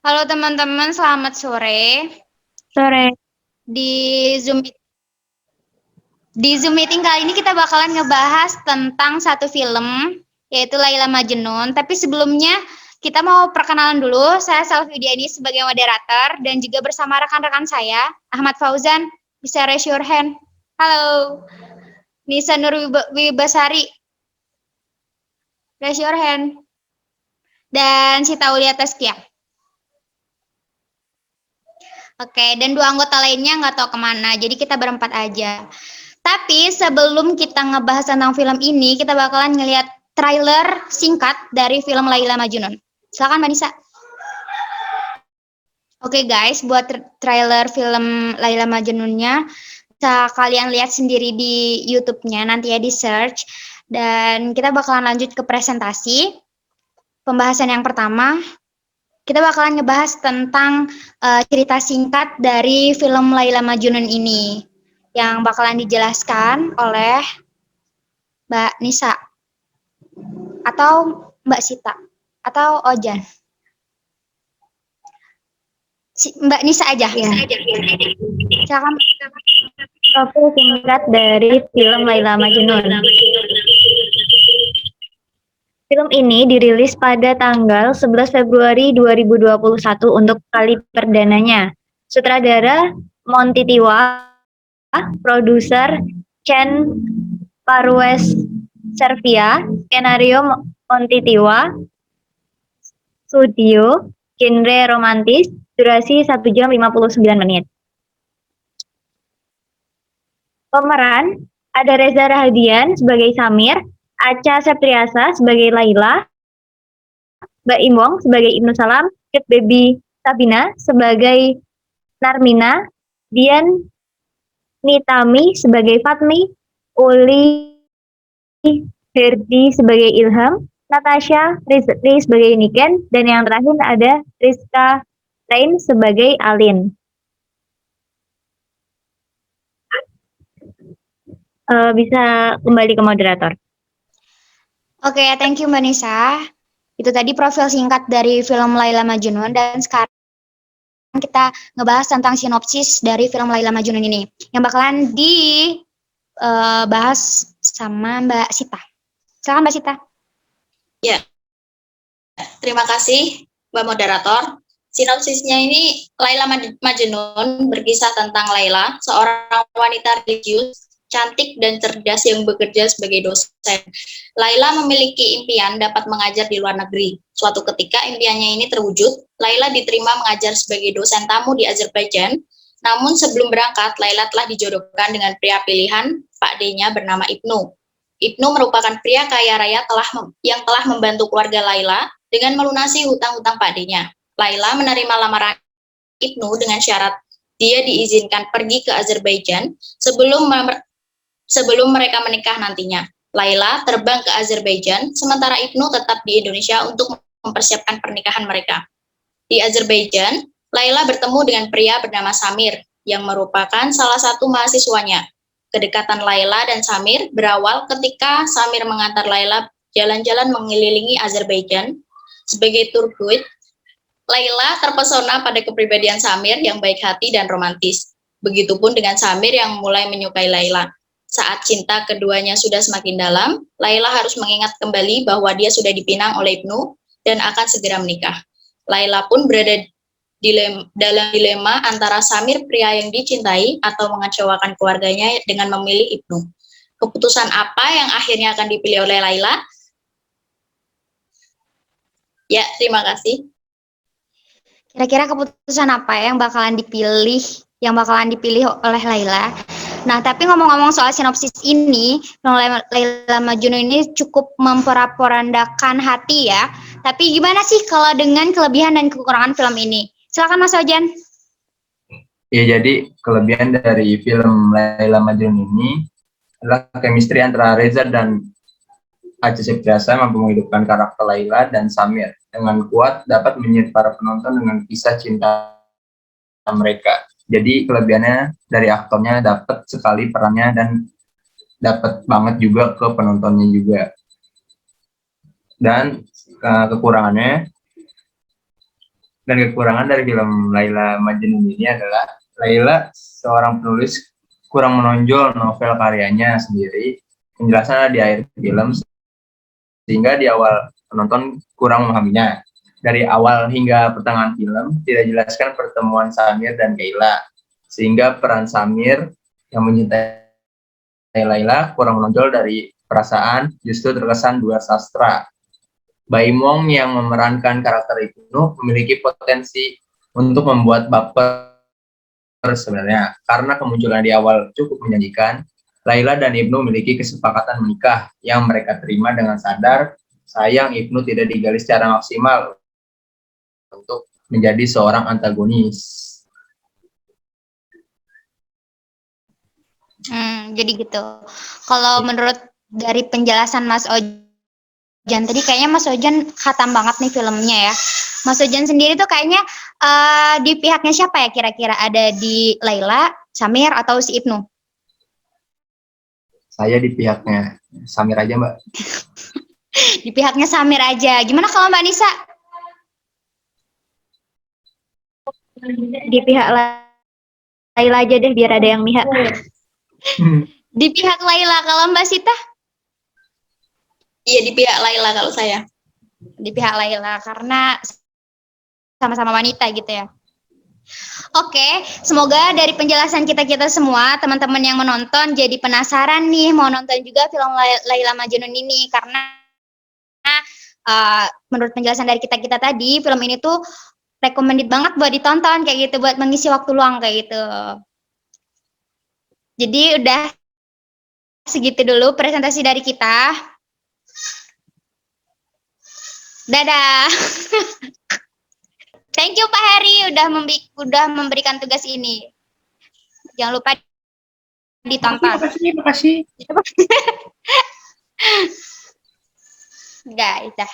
Halo teman-teman, selamat sore. Sore. Di Zoom di Zoom meeting kali ini kita bakalan ngebahas tentang satu film yaitu Laila Majnun. Tapi sebelumnya kita mau perkenalan dulu. Saya Salvidiani sebagai moderator dan juga bersama rekan-rekan saya, Ahmad Fauzan. Bisa raise your hand. Halo. Nisa Nur Wibasari. Raise your hand. Dan Sita Ulia Taskia. Oke, dan dua anggota lainnya nggak tahu kemana. Jadi kita berempat aja. Tapi sebelum kita ngebahas tentang film ini, kita bakalan ngelihat trailer singkat dari film Laila Majnun. Silakan Mbak Nisa. Oke guys, buat trailer film Laila Majnunnya bisa kalian lihat sendiri di YouTube-nya, nanti ya di search. Dan kita bakalan lanjut ke presentasi. Pembahasan yang pertama, kita bakalan ngebahas tentang cerita singkat dari film Laila Majnun ini yang bakalan dijelaskan oleh Mbak Nisa atau Mbak Sita atau Ojan. Mbak Nisa aja. Ya, Silakan. profil singkat dari film Laila Majnun. Film ini dirilis pada tanggal 11 Februari 2021 untuk kali perdananya. Sutradara Monty Tiwa, produser Chen Parwes Servia, skenario Monty Tiwa, studio, genre romantis, durasi 1 jam 59 menit. Pemeran ada Reza Rahadian sebagai Samir, Acha Septriasa sebagai Laila, Mbak Imwong sebagai Ibnu Salam, Kit Baby Sabina sebagai Narmina, Dian Nitami sebagai Fatmi, Uli Herdi sebagai Ilham, Natasha Rizli sebagai Niken, dan yang terakhir ada Rizka Rain sebagai Alin. Bisa kembali ke moderator. Oke, thank you Mbak Nisa. Itu tadi profil singkat dari film Laila Majnun dan sekarang kita ngebahas tentang sinopsis dari film Laila Majnun ini yang bakalan dibahas sama Mbak Sita. Silakan Mbak Sita. Ya, terima kasih Mbak Moderator. Sinopsisnya ini Laila Majnun berkisah tentang Laila, seorang wanita religius, cantik dan cerdas yang bekerja sebagai dosen. Laila memiliki impian dapat mengajar di luar negeri. Suatu ketika impiannya ini terwujud, Laila diterima mengajar sebagai dosen tamu di Azerbaijan. Namun sebelum berangkat, Laila telah dijodohkan dengan pria pilihan Pak D-nya bernama Ibnu. Ibnu merupakan pria kaya raya yang telah membantu keluarga Laila dengan melunasi hutang-hutang Pak D-nya. Laila menerima lamaran Ibnu dengan syarat dia diizinkan pergi ke Azerbaijan sebelum mereka menikah nantinya. Laila terbang ke Azerbaijan, sementara Ibnu tetap di Indonesia untuk mempersiapkan pernikahan mereka. Di Azerbaijan, Laila bertemu dengan pria bernama Samir, yang merupakan salah satu mahasiswanya. Kedekatan Laila dan Samir berawal ketika Samir mengantar Laila jalan-jalan mengelilingi Azerbaijan sebagai tour guide. Laila terpesona pada kepribadian Samir yang baik hati dan romantis. Begitupun dengan Samir yang mulai menyukai Laila. Saat cinta keduanya sudah semakin dalam, Laila harus mengingat kembali bahwa dia sudah dipinang oleh Ibnu dan akan segera menikah. Laila pun berada dalam dilema antara Samir pria yang dicintai atau mengecewakan keluarganya dengan memilih Ibnu. Keputusan apa yang akhirnya akan dipilih oleh Laila? Ya, terima kasih. Kira-kira keputusan apa yang bakalan dipilih oleh Laila? Nah, tapi ngomong-ngomong soal sinopsis ini, Laila Majnun ini cukup memporak-porandakan hati ya. Tapi gimana sih kalau dengan kelebihan dan kekurangan film ini? Silakan Mas Ojan. Ya, jadi kelebihan dari film Laila Majnun ini adalah chemistry antara Reza dan Acha Septriasa mampu menghidupkan karakter Laila dan Samir dengan kuat dapat menyeret para penonton dengan kisah cinta mereka. Jadi kelebihannya dari aktornya dapat sekali perannya dan dapat banget juga ke penontonnya juga. Dan kekurangannya dan kekurangan dari film Laila Majnun ini adalah Laila seorang penulis kurang menonjol novel karyanya sendiri. Penjelasan di akhir film sehingga di awal penonton kurang memahaminya. Dari awal hingga pertengahan film tidak jelaskan pertemuan Samir dan Kayla, sehingga peran Samir yang mencintai Laila kurang menonjol dari perasaan, justru terkesan dua sastra. Baimong yang memerankan karakter Ibnu memiliki potensi untuk membuat baper sebenarnya, karena kemunculan di awal cukup menjanjikan. Laila dan Ibnu memiliki kesepakatan menikah yang mereka terima dengan sadar. Sayang Ibnu tidak digali secara maksimal untuk menjadi seorang antagonis. Jadi gitu. Kalau menurut dari penjelasan Mas Ojan tadi, kayaknya Mas Ojan khatam banget nih filmnya ya. Mas Ojan sendiri tuh kayaknya di pihaknya siapa ya kira-kira? Ada di Laila, Samir, atau si Ibnu? Saya di pihaknya Samir aja, Mbak. Di pihaknya Samir aja. Gimana kalau Mbak Nisa? Di pihak Laila aja deh biar ada yang mihak. Di pihak Laila. Kalau Mbak Sita? Iya, di pihak Laila kalau saya. Di pihak Laila karena sama-sama wanita gitu ya. Oke, semoga dari penjelasan kita semua, teman-teman yang menonton jadi penasaran nih mau nonton juga film Laila Majnun ini, karena menurut penjelasan dari kita tadi, film ini tuh recommended banget buat ditonton kayak gitu, buat mengisi waktu luang kayak gitu. Jadi udah segitu dulu presentasi dari kita. Dadah. Thank you Pak Heri udah memberikan tugas ini. Jangan lupa ditonton. Terima kasih. Guys, dah.